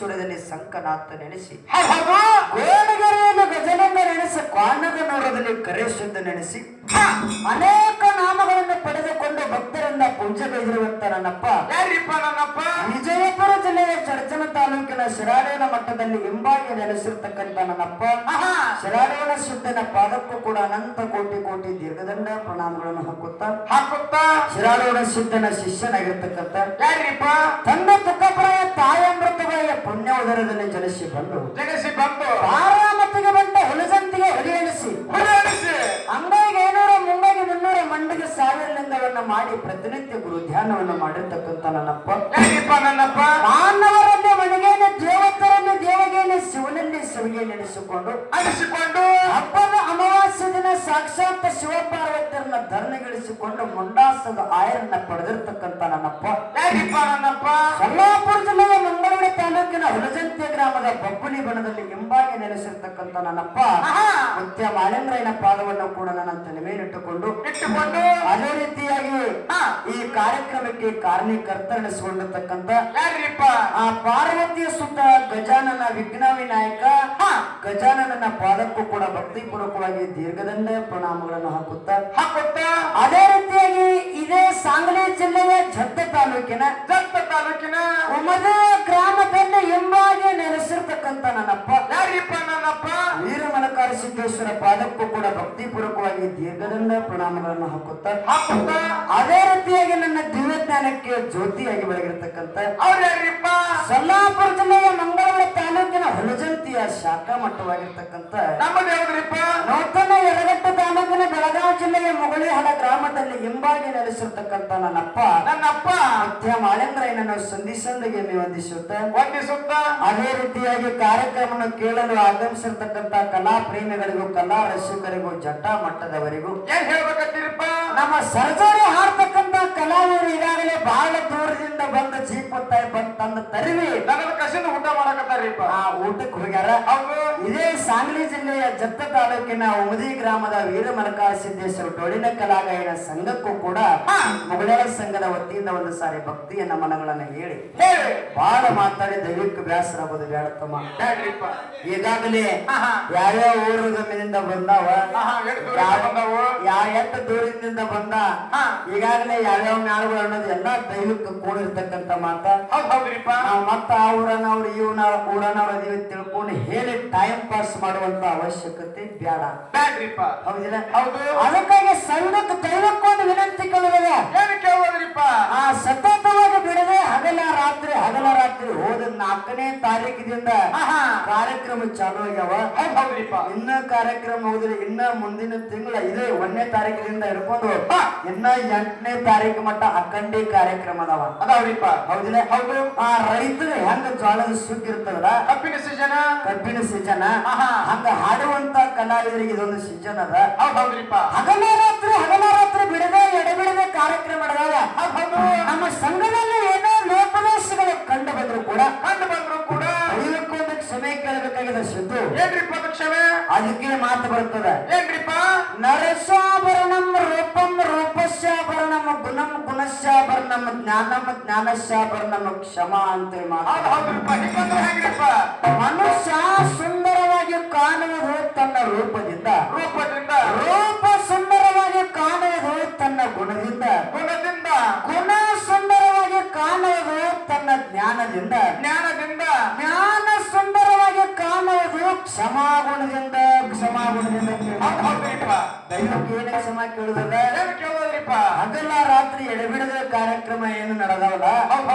ಸುರದಲ್ಲಿ ಸಂಕನಾಥ ನೆನೆಸಿ ಗೋಡಗೆರೆಯನ್ನು ಗಜಲಿಂಗ ನೆನೆಸಿ ಕ್ವಾನಗನೂರದಲ್ಲಿ ಕರೇಶುದ್ಧ ನೆನೆಸಿ ಅನೇಕ ನಾಮಗಳನ್ನು ಪಡೆದುಕೊಂಡು ಭಕ್ತರಿಂದ ಪೂಜೆಗೈದಿರುವಂತ ನನ್ನಪ್ಪ ವಿಜಯಪುರ ಜಿಲ್ಲೆಯ ಚಡಚಣ ತಾಲೂಕಿನ ಶಿರಾಡೇನ ಮಠದಲ್ಲಿ ಹಿಂಬಾಗಿ ನೆಲೆಸಿರ್ತಕ್ಕಂಥ ನನ್ನಪ್ಪ ಶಿರಾಡೇನ ಶುದ್ಧನ ಪಾದಕ್ಕೂ ಕೂಡ ಅನಂತ ಕೋಟಿ ಕೋಟಿ ದೀರ್ಘದಂಡ ಪ್ರಣಾಮಗಳನ್ನು ಹಾಕುತ್ತಾ ಶಿರಾಡೇನ ಶುದ್ಧನ ಶಿಷ್ಯನಾಗಿರ್ತಕ್ಕಂಥ ತಂದೆ ತುಕ್ಕಪುರಾಯ ತಾಯಮೃತವಾಯ ಪುಣ್ಯ ಉದರದಲ್ಲಿ ಜನಿಸಿ ಬಂದು ಬಾರಾಮತಿಗೆ ಬಂದ ಹುಲಜಂತಿಗೆ ಹೊಲಿಯಣಿಸಿ ಅಂಗೈಗೆ 500 ಮುಂಬೈಗೆ 300 ಮಂಡಿಗೆ 1000 ಲಿಂಗವನ್ನ ಮಾಡಿ ಪ್ರತಿನಿತ್ಯ ಗುರು ಧ್ಯಾನವನ್ನು ಮಾಡಿರ್ತಕ್ಕಂಥ ನನ್ನಪ್ಪ ಮಾನವರಲ್ಲಿ ಮನೆಗೇನೆ ದೇವತರಲ್ಲಿ ದೇವಗೇನೆ ಶಿವನಲ್ಲಿ ಶಿವಗೆ ನೆನೆಸಿಕೊಂಡು ಹಬ್ಬದ ಅಮಾವಾಸ್ಯ ದಿನ ಸಾಕ್ಷಾತ್ ಶಿವಪಾರ್ವತಿಯರನ್ನ ಧರಣೆಗಳಿಸಿಕೊಂಡು ಮುಂಡಾಸದ ಆಯರನ್ನ ಪಡೆದಿರ್ತಕ್ಕಂಥ ನನ್ನಪ್ಪ ಸೊಲ್ಲಾಪುರ ಜಿಲ್ಲೆಯ ಮಂಗಳೂರು ತಾಲೂಕಿನ ಹುಲಜಂತಿ ಗ್ರಾಮದ ಬಬ್ಬುಲಿ ಬಣದಲ್ಲಿ ಹಿಂಬಾಗಿ ನೆಲೆಸಿರ್ತಕ್ಕಂಥ ನನ್ನಪ್ಪ ಮುತ್ಯ ಮಾಲೇಂದ್ರಯ್ಯನ ಪಾದವನ್ನು ಕೂಡ ನನ್ನ ತಲೆ ಮೇಲಿಟ್ಟುಕೊಂಡು ಅದೇ ರೀತಿಯಾಗಿ ಈ ಕಾರ್ಯಕ್ರಮಕ್ಕೆ ಕಾರಣೀಕರ್ತರಿಸಿಕೊಂಡಿರ್ತಕ್ಕಂಥ ಆ ಪಾರ್ವತಿಯ ಸುತ್ತ ಗಜಾನನ ವಿಘ್ನ ವಿನಾಯಕ ಗಜಾನನ ಪಾದಕ್ಕೂ ಕೂಡ ಭಕ್ತಿಪೂರ್ವಕವಾಗಿ ದೀರ್ಘದಂಡ ಪ್ರಣಾಮಗಳನ್ನು ಹಾಕುತ್ತಾ ಅದೇ ರೀತಿಯಾಗಿ ಇದೇ ಸಾಂಗ್ಲಿ ಜಿಲ್ಲೆಯ ಜತ್ತ ತಾಲೂಕಿನ ಉಮದೆ ಗ್ರಾಮದಲ್ಲಿ ಹಿಂಬಾಗಿ ನೆಲೆಸಿರ್ತಕ್ಕಂಥ ನನ್ನಪ್ಪ ವೀರಮಲಕಾರ ಸಿದ್ದೇಶ್ವರ ಪಾದಕ್ಕೂ ಕೂಡ ಭಕ್ತಿಪೂರ್ವಕವಾಗಿ ದೀರ್ಘದಂಡ ಪ್ರಣಾಮಗಳನ್ನು ಹಾಕುತ್ತಾ ಅದೇ ರೀತಿಯಾಗಿ ನನ್ನ ದಿವ್ಯ ಜ್ಞಾನಕ್ಕೆ ಜ್ಯೋತಿಯಾಗಿ ಬೆಳಗಿರ್ತಕ್ಕಂಥ ಸೊಲ್ಲಾಪುರ ಜಿಲ್ಲೆಯ ಮಂಗಳೂರು ತಾಲೂಕಿನ ಹುಲಜಂತಿಯ ಶಾಖಾ ಮಟ್ಟವಾಗಿರ್ತಕ್ಕಂಥ ನೂತನ ಯರಗಟ್ಟ ತಾಲೂಕಿನ ಬೆಳಗಾವಿ ಜಿಲ್ಲೆಯ ಮುಗಳಿಹಾಳ ಗ್ರಾಮದಲ್ಲಿ ಹಿಂಬಾಗಿ ನೆಲೆಸಿರ್ತಕ್ಕಂಥ ನನ್ನಪ್ಪ ಮಧ್ಯ ಮಾಲೇಂದ್ರಯ್ಯನನ್ನು ಸಂಧಿಸಂದಿಗೆ ವಂದಿಸುತ್ತಾ ಅದೇ ರೀತಿಯಾಗಿ ಕಾರ್ಯಕ್ರಮವನ್ನು ಕೇಳಲು ಆಗಮಿಸಿರ್ತಕ್ಕಂಥ ಕಲಾ ಪ್ರೇಮಿಗಳಿಗೂ ಕಲಾ ರಸಿಕರಿಗೂ ಜಟ್ಟ ಮಟ್ಟದವರಿಗೂ ಏನ್ ಹೇಳ್ಬೇಕಂತೀರಪ್ಪ? ನಮ್ಮ ಸರ್ಜರಿ ಹಾಡ್ತಕ್ಕಂಥ ಕಲಾವಿದರು ಈಗಾಗಲೇ ಬಹಳ ದೂರದಿಂದ ಬಂದ ಜೀಪ್ ಬಂದು ತಂದ ತರಿವಿ ನನ್ನ ಕಸಿನ ಊಟ ಮಾಡಕತ್ತಾರಿಪ್ಪ. ಆ ಊಟಕ್ಕೆ ಹೋಗ್ಯಾರ. ಇದೇ ಸಾಂಗ್ಲಿ ಜಿಲ್ಲೆಯ ಜತ್ತ ತಾಲೂಕಿನ ಉಮದಿ ಗ್ರಾಮದ ವೀರಮಲಕಾರ ಸಿದ್ದೇಶ್ವರ ಡೊಳ್ಳಿನ ಕಲಾಗಾಯನ ಸಂಘಕ್ಕೂ ಕೂಡ ಮುಗಳೇಳ ಸಂಘದ ವತಿಯಿಂದ ಒಂದು ಸಾರಿ ಭಕ್ತಿಯನ್ನ ಮನಗಳನ್ನ ಹೇಳಿ ಬಹಳ ಮಾತಾಡಿ ದೈವಿಕ ಬ್ಯಾಸರ ಆಗೋದು ಬೇಡತ್ತಮ್ಮ. ಈಗಾಗಲೇ ಯಾವ್ಯಾವ ಊರಿನಿಂದ ಬಂದಾವ, ಎಷ್ಟು ದೂರದಿಂದ ಬಂದ, ಈಗಾಗಲೇ ಯಾವ್ಯಾವ ಮ್ಯಾಳಗಳು ಅನ್ನೋದು ಎಲ್ಲಾ ದೈವಿಕ ಕೂಡಿರ್ತಕ್ಕಂಥ ಮಾತ. ನಾವು ಮತ್ತ ಆ ಊರನವ್ರು ಈ ಊರನವ್ರ ಅದೀವಿ ತಿಳ್ಕೊಂಡು ಹೇಳಿ ಟೈಮ್ ಪಾಸ್ ಮಾಡುವಂತ ಅವಶ್ಯಕತೆ ಬೇಡ. ಹೌದಿಲ್ಲ? ಅದಕ್ಕಾಗಿ ಸಂಘಕ್ಕೆ ದೈವಕ್ಕೊಂದು ವಿನಂತಿ ಕೇಳುವುದ ಆ ಸತತವಾಗಿ ಬಿಡದೆ ಹಗಲ ರಾತ್ರಿ ಹೋದ 4ನೇ ತಾರೀಕಿನಿಂದ ಕಾರ್ಯಕ್ರಮ ಚಾಲು ಆಗ್ಯಾವ. ಇನ್ನ ಕಾರ್ಯಕ್ರಮ ಹೋದ್ರೆ ಇನ್ನ ಮುಂದಿನ ತಿಂಗಳ ಇದೇ 1ನೇ ತಾರೀಕಿನಿಂದ ಹಿಡ್ಕೊಂಡು ಇನ್ನ 8ನೇ ತಾರೀಕು ಮಟ್ಟ ಅಖಂಡಿ ಕಾರ್ಯಕ್ರಮ ಅದಾವ್ರಿಪ್ಪ. ಹೌದಿಲ್ಲ? ಆ ರೈತರು ಹೆಂಗ ಜ್ವಾಳದ ಸುಗ್ಗಿರ್ತದಲ್ಲ, ಕಬ್ಬಿನ ಸೀಸನ್ ಹಂಗ ಹಾಡುವಂತ ಕಲಾವಿದರಿಗೆ ಇದೊಂದು ಸೀಸನ್ ಅದ. ಹಗಲ ರಾತ್ರಿ ಬಿಡದೆ ಎಡೆಬಿಡದೆ ಕಾರ್ಯಕ್ರಮ ನಡೆದಾಗ ನಮ್ಮ ಸಂಘದಲ್ಲಿ ಏನೋ ಲೋಪದೋಷಗಳು ಕಂಡು ಬಂದ್ರು ಕೂಡ ದೈವಕ್ಕೊಂದು ಕ್ಷಮೆ ಕೇಳಬೇಕಾಗಿದೆ. ಸಿದ್ದು ಕ್ಷಮೆ ಅದಕ್ಕೆ ಮಾತು ಬರ್ತದೆ. ಏನ್ರಿಪ್ಪ? ನರಸಾಭರಣಂ ರೂಪಂ ರೂಪಸ್ಯಾಭರಣಂ ಗುಣಂ ಗುಣಸ್ಯಾಭರಣಂ ಜ್ಞಾನಂ ಜ್ಞಾನಸ್ಯಾಭರಣಂ ಕ್ಷಮ ಅಂತ ಮನುಷ್ಯ ಸುಂದರವಾಗಿ ಕಾಣುವುದು ತನ್ನ ರೂಪದಿಂದ, ರೂಪ ಸುಂದರವಾಗಿ ಕಾಣುವುದು ತನ್ನ ಗುಣದಿಂದ, ಗುಣ ಸುಂದರವಾಗಿ ಕಾಣುವುದು ತನ್ನ ಜ್ಞಾನದಿಂದ, ಜ್ಞಾನ ಸುಂದರವಾಗಿ ಕಾಣುವುದು ಕ್ಷಮಾಗುಣದಿಂದ. ದೈವಕ್ಕೆ ಏನೇ ಕ್ಷಮ ಕೇಳುವುದಿಲ್ಲ. ಹಗಲ ರಾತ್ರಿ ಎಡೆಬಿಡದ ಕಾರ್ಯಕ್ರಮ ಏನು ನಡೆದವಲ್ಲ,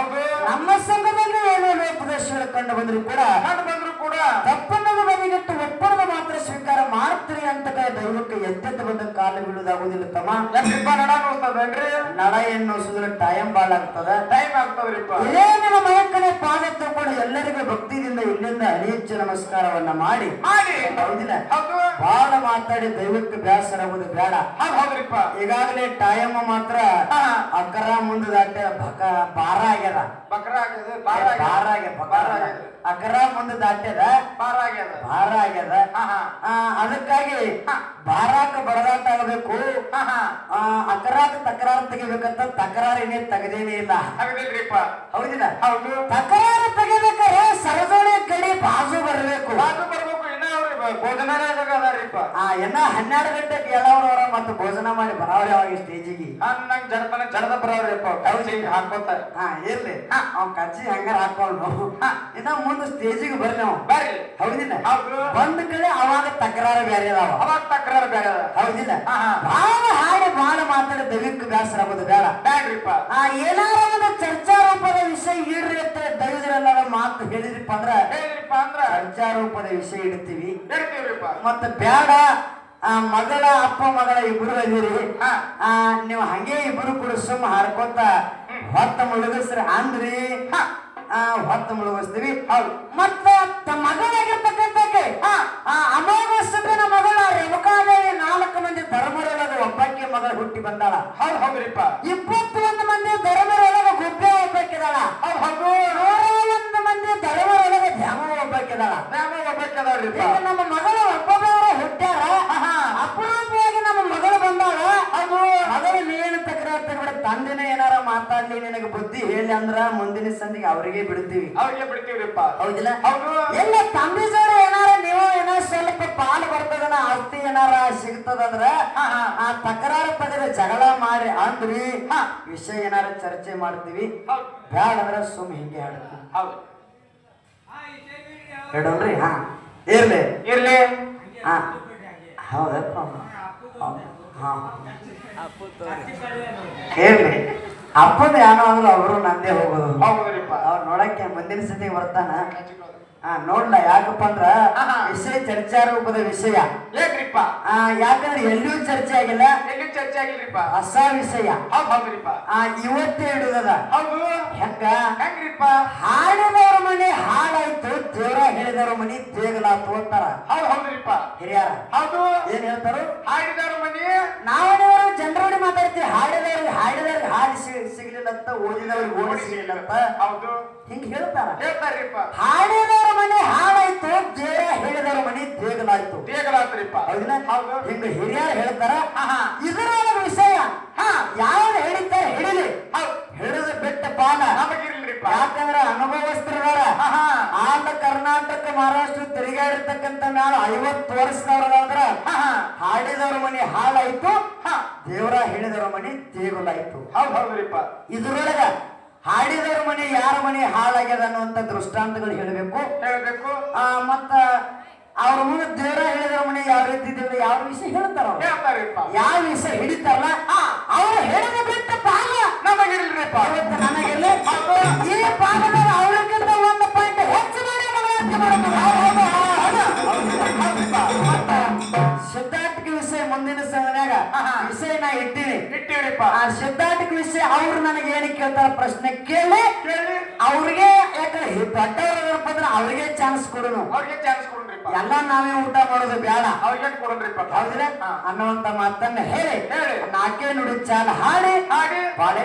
ನಮ್ಮ ಸಂಘದಲ್ಲಿ ಏನೋ ಲೋಪದೋಷಗಳು ಕಂಡು ಬಂದ್ರು ಕೂಡ ತಪ್ಪನ್ನದ ಬದಿಗಿಟ್ಟು ಒಪ್ಪರದ ಮಾತ್ರ ಸ್ವೀಕಾರ ಮಾಡ್ತೀರಿ ಅಂತ ದೈವಕ್ಕೆ ಎದ್ದೆದ್ದು ಬಂದ ಕಾಲ ಬೀಳುವುದಾಗುವುದಿಲ್ಲ ತಮ್ಮ. ನಡ ಎನ್ನುವುದ್ರ ಟೈಮ್ ಬಾಳ ಆಗ್ತದ. ಇದೇ ನಿಮ್ಮ ಮಯಕ್ಕನೆ ಪಾದ ತಗೊಂಡು ಎಲ್ಲರಿಗೂ ಭಕ್ತಿಯಿಂದ ಇಲ್ಲಿಂದ ಅನೇಕ ನಮಸ್ಕಾರವನ್ನ ಮಾಡಿ ಹೌದಿಲ್ಲ? ಬಹಳ ಮಾತಾಡಿ ದೈವಕ್ಕೆ ಬ್ಯಾಸರ ಆಗುವುದು ಬೇಡ. ಈಗಾಗಲೇ ಟೈಮ್ ಮಾತ್ರ ಅಕ್ಕರ ಮುಂದೆ ದಾಟ ಬಾರ ಆಗ್ಯದ. ಆಗ್ಯದ ಬಕ್ರ ಆಗ್ಯದ ಭಾರ ಆಗ್ಯದ ಅಕರ ಮುಂದೆ ದಾಟ್ಯದ ಭಾರ ಆಗ್ಯದ ಭಾರ ಆಗ್ಯದ ಹಾ ಹಾ ಅದಕ್ಕಾಗಿ ಭಾರಾಕ ಬಡದಾಟ ಆಗಬೇಕು ಹಾ ಹಾ ಅಕರಾಕ ತಕರಾರು ತೆಗಿಬೇಕಂತ ತಕರಾರಿನೇ ತೆಗದೇನೇ ಇಲ್ಲ ಆಗದಿಲ್ರಿಪ್ಪ ಹೌದಿಲ್ಲ ಹೌದು ತಕರಾರು ತೆಗಿಬೇಕಾದ್ರೆ ಸರದೋಳಿ ಗಡಿ ಬಾಜು ಬರಬೇಕು ಬಾಜು ಬರ್ಬೇಕು ಇನ್ನ ಅವ್ರಿ ಭೋಜನಾಲಯದಾಗ ಅದಾರಿಪ್ಪ ಇನ್ನ 12 ಗಂಟೆಗೆ ಎಲ್ಲವರವರ ಮತ್ತೆ ಭೋಜನ ಮಾಡಿ ಬರಾವ್ರಿ ಅವಾಗ ಸ್ಟೇಜಿಗೆ ನಂಗ್ ಜಡತನ ಜಡದ ಬರೋರಿಪ್ಪ ಕೌಸಿ ಹಾಕೋತ ಇರ್ಲಿ ಅವ್ ಕಜ್ಜಿ ಹಂಗಾರ ಹಾಕೊಂಡು ಇನ್ನ ಮುಂದೆ ಸ್ಟೇಜಿಗೆ ಬರ್ಲಿ ನಾವು ಬರ್ರಿ ಹೌದಿಲ್ಲ ಹೌದು ಬಂದ ಕಡೆ ಅವಾಗ ತಕರಾರು ಬೇರೆ ಅದಾವ ಅವಾಗ ತಕರಾರು ಬೇಡ ಹೌದಿಲ್ಲ ಬಾಳ ಹಾಡಿ ಬಾಳ ಮಾತಾಡಿ ದೈವಿಕ ಬ್ಯಾಸರ ಆಗೋದು ಬೇಡ ಬ್ಯಾಡ್ರಿಪ್ಪ ಏನಾರ ಒಂದು ಚರ್ಚಾ ರೂಪದ ವಿಷಯ ಇಡ್ರಿ ಅಂತ ದೈವರೆಲ್ಲ ಮಾತು ಹೇಳಿದ್ರಿಪ್ಪ ಅಂದ್ರ ಚರ್ಚಾ ರೂಪದ ವಿಷಯ ಇಡ್ತೀವಿ ಹೇಳ್ತೀವ್ರಿಪ್ಪ ಮತ್ತ ಬ್ಯಾಡ ಮಗಳ ಅಪ್ಪ ಮಗಳ ಇಬ್ರು ಅದೀರಿ ನೀವು ಹಂಗೆ ಇಬ್ರು ಕೂಡ ಸುಮ್ಮ ಹಾಡ್ಕೊತ ಹೊತ್ತ ಮುಳುಗಿಸ್ರಿ ಅಂದ್ರಿ ಹೊತ್ತ ಮುಳುಗಿಸ್ತೀವಿ ಮತ್ತ ಮಗಳಾಗಿರ್ತಕ್ಕಂಥಕ್ಕೆ ಅಮೋಘನ ಮಗಳ ರೇಣುಕಾದೇವಿ 4 ಮಂದಿ ಧರ್ಮರೊಳಗ ಒಬ್ಬಕ್ಕೆ ಮಗಳು ಹುಟ್ಟಿ ಬಂದಾಳ ಹೌದ್ರಿಪ್ಪ 21 ಮಂದಿ ಧರ್ಮರೊಳಗ ಗುಬ್ಬೆ ಒಬ್ಬಕ್ಕಿದಾಳ 101 ಮಂದಿ ಧರ್ಮರೊಳಗ ಧ್ಯಾಮ ಒಬ್ಬಕ್ಕಿದಾಳ ನಮ್ಮ ಮಗಳು ಒಬ್ಬೊಬ್ಬರು ಹುಟ್ಟ್ಯಾರ ಅಪರೂಪವಾಗಿ ನಮ್ಮ ಮಗಳು ಬಂದಾಳ ಮಗಳು ನೀನು ತಕರಾರು ತಗಬಿಡ ತಂದೆನೇ ಏನಾರ ಮಾತಾಡ್ಲಿ ನಿನಗೆ ಬುದ್ಧಿ ಹೇಳಿ ಅಂದ್ರ ಮುಂದಿನ ಸಂದಿಗೆ ಅವ್ರಿಗೆ ಬಿಡ್ತೀವಿ ಅವ್ರಿಗೆ ಬಿಡ್ತೀವ್ರಿಪ್ಪ ಹೌದಿಲ್ಲ ಹೌದು ಎಲ್ಲ ತಂದೆ ಜೋಡಿ ಏನಾರ ನೀವು ಏನಾರ ಸ್ವಲ್ಪ ಪಾಲು ಬರ್ತದನ ಆಸ್ತಿ ಏನಾರ ಸಿಗ್ತದಂದ್ರ ಆ ತಕರಾರು ತೆಗೆದ ಜಗಳ ಮಾಡಿ ಅಂದ್ರಿ ವಿಷಯ ಏನಾರ ಚರ್ಚೆ ಮಾಡ್ತೀವಿ ಬ್ಯಾಡ ಅಂದ್ರ ಸುಮ್ ಹಿಂಗೆ ಹಾಡ್ತೀವಿ ಹೌದು ಹೇಳೋಣ್ರಿ ಇರ್ಲಿ ಇರ್ಲಿ ಹೌದಪ್ಪ ಇರ್ಲಿ ಅಪ್ಪದ ಏನೋ ಅಂದ್ರು ಅವರು ನಂದೇ ಹೋಗೋದು ಹೌದ್ರಿಪ್ಪ ಅವ್ರು ನೋಡಕ್ಕೆ ಮುಂದಿನ ಸತಿ ಬರ್ತಾನ ನೋಡ್ಲ ಯಾಕಪ್ಪ ಅಂದ್ರ ವಿಷಯ ಚರ್ಚಾ ರೂಪದ ವಿಷಯ ಏನ್ರಿಪ್ಪ ಯಾಕಂದ್ರೆ ಎಲ್ಲಿಯೂ ಚರ್ಚೆ ಆಗಿಲ್ಲ ಎಲ್ಲಿ ಚರ್ಚೆ ಆಗಿಲ್ರಿಪ್ಪ ಹೊಸ ವಿಷಯ ಹೌದ್ರಿಪ್ಪ ಇವತ್ತೇ ಹಿಡುದದ ಹೌದು ಹೆಂಗ್ರಿಪ್ಪ ಹಾಡಿದವ್ರ ಮನೆ ಹಾಡಾಯ್ತು ದೇವ್ರ ಹೇಳಿದವ್ರ ಮನೆ ದೇಗಲಾತು ಅಂತಾರ ಹೌದ್ರಿಪ್ಪ ಹಿರಿಯಾರ ಹೌದು ಏನ್ ಹೇಳ್ತಾರು ಹಾಡಿದವ್ರ ಮನೆ ನಾವು ಜನರೊಡಿ ಮಾತಾಡ್ತೀವಿ ಹಾಡಿದವ್ರಿಗೆ ಹಾಡಿ ಸಿಗ್ಲಿಲ್ಲ ಅಂತ ಓದಿದವ್ರಿಗೆ ಓಡಿ ಸಿಗ್ಲಿಲ್ಲ ಅಂತ ಹೌದು ಹಿಂಗ್ ಹೇಳ್ತಾರಿಪ್ಪ ಹಾಡಿದವ್ರ ಮನೆ ಹಾಳಾಯ್ತು ದೇವ್ರ ಹೇಳಿದವ್ರ ಮನೆ ದೇಗಲಾಯ್ತು ದೇಗಲಾತ್ರಿಪ್ಪ ಹೌದಿಲ್ಲ ಹಿಂಗ ಹಿರಿಯರು ಹೇಳ್ತಾರ ಇದರೊಳಗ ವಿಷಯ ಯಾರು ಹೇಳಿದ್ದಾರೆ ಹಿಡಿಲಿ ಹಿಡಿದು ಬಿಟ್ಟ ಪಾಲ ನಮಗಿರ್ಲಿಪ್ಪ ಯಾಕಂದ್ರ ಅನುಭವಸ್ಥರದಾರ ಆಂಧ್ರ ಕರ್ನಾಟಕ ಮಹಾರಾಷ್ಟ್ರ ತಿರುಗಾಡಿರ್ತಕ್ಕಂಥ ಮ್ಯಾಲ 50 ವರ್ಷದವ್ರದಾದ್ರ ಹಾಡಿದವ್ರ ಮನೆ ಹಾಳಾಯ್ತು ದೇವರ ಹೇಳಿದವ್ರ ಮನೆ ದೇಗುಲಾಯ್ತು ಹೌದ್ರಿಪ್ಪ ಇದ್ರೊಳಗ ಹಾಡಿದವ್ರ ಮನೆ ಯಾರ ಮನೆ ಹಾಳಾಗ್ಯದ ಅನ್ನುವಂತ ದೃಷ್ಟಾಂತಗಳು ಹೇಳಬೇಕು ಮತ್ತ ಅವ್ರ ಮುಂದೆ ದೇವರ ಹೇಳಿದವ್ರ ಮನೆ ಯಾವ ರೀತಿ ದೇವ್ರ ಯಾವ ವಿಷಯ ಹೇಳ್ತಾರ ಯಾವ ವಿಷಯ ಹಿಡಿತಾರಲ್ಲ ಅವ್ರು ಹೇಳಿದ ಬಿಟ್ಟ ಪಾಲ ನಮಗಿರ್ಲಿಪ್ಪ ನನಗಿರ್ಲಿ ಈ ಪಾಲದಲ್ಲಿ ಅವ್ರಿಗಿಂತ 1 ಪಾಯಿಂಟ್ ಹೆಚ್ಚು ಮಾಡಿ ಸಿದ್ಧಾರ್ಥಿಕ ವಿಷಯ ಮುಂದಿನ ಸಮಯದಾಗ ವಿಷಯ ನಾ ಇಟ್ಟಿರಿಪ್ಪ ಆ ಸಿದ್ಧಾರ್ಥಿಕ ವಿಷಯ ಅವ್ರು ನನಗೆ ಏನು ಕೇಳ್ತಾರ ಪ್ರಶ್ನೆ ಕೇಳಿ ಅವ್ರಿಗೆ ಯಾಕಂದ್ರೆ ದೊಡ್ಡವ್ರಪ್ಪ ಅಂದ್ರೆ ಅವ್ರಿಗೆ ಚಾನ್ಸ್ ಕೊಡೋನು ಎಲ್ಲ ನಾವೇ ಊಟ ಮಾಡೋದು ಬೇಡ ಅವ್ರಿಗೆ ಕೊಡೋದ್ರಿಪ್ಪ ಹೌದಿಲ್ಲ ಅನ್ನುವಂತ ಮಾತನ್ನ ಹೇಳಿ 4 ನುಡಿ ಚಾಲ ಹಾಡಿ ಬಾಳೆ